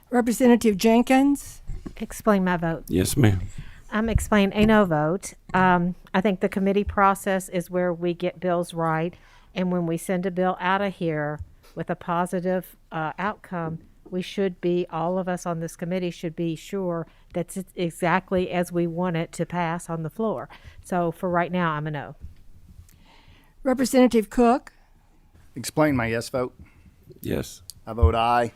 Representative Jenkins, Explain my vote. Yes, ma'am. I'm explaining a no vote. I think the committee process is where we get bills right. And when we send a bill out of here with a positive outcome, we should be, all of us on this committee should be sure that's exactly as we want it to pass on the floor. So for right now, I'm a no. Representative Cook, Explain my yes vote. Yes. I vote aye.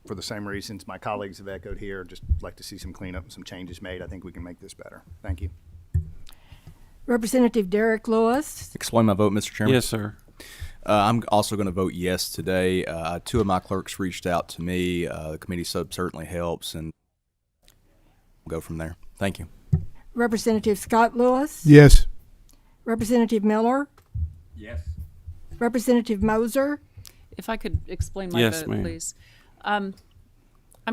For the same reasons my colleagues have echoed here, just like to see some cleanup and some changes made. I think we can make this better. Thank you. Representative Derek Lewis, Explain my vote, Mr. Chairman. Yes, sir. I'm also going to vote yes today. Two of my clerks reached out to me. The committee sub certainly helps, and we'll go from there. Thank you. Representative Scott Lewis, Yes. Representative Miller, Yes. Representative Moser, If I could explain my Yes, vote, ma'am. please. I'm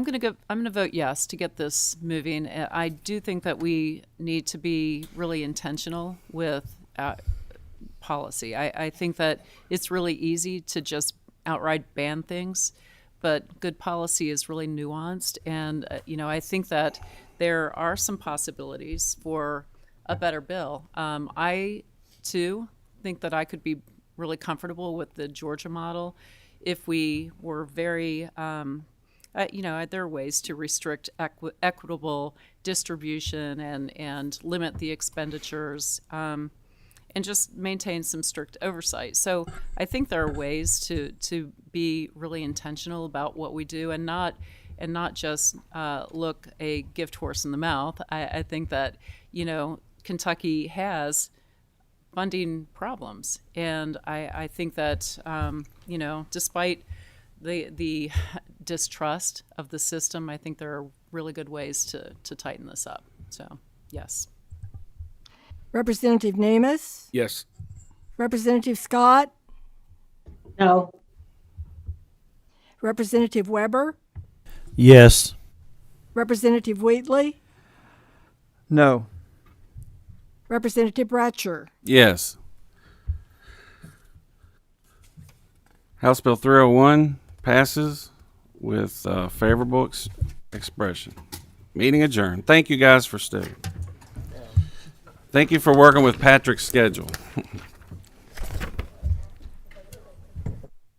going to vote yes to get this moving. I do think that we need to be really intentional with policy. I think that it's really easy to just outright ban things, but good policy is really nuanced. And, I think that there are some possibilities for a better bill. I, too, think that I could be really comfortable with the Georgia model if we were very, there are ways to restrict equitable distribution and limit the expenditures and just maintain some strict oversight. So I think there are ways to be really intentional about what we do and not just look a gift horse in the mouth. I think that, Kentucky has funding problems. And I think that, despite the distrust of the system, I think there are really good ways to tighten this up. So, yes. Representative Namus, Yes. Representative Scott, No. Representative Weber, Yes. Representative Wheatley, No. Representative Bratcher. Yes. House Bill 301 passes with favorable expression. Meeting adjourned. Thank you guys for staying. Thank you for working with Patrick's schedule.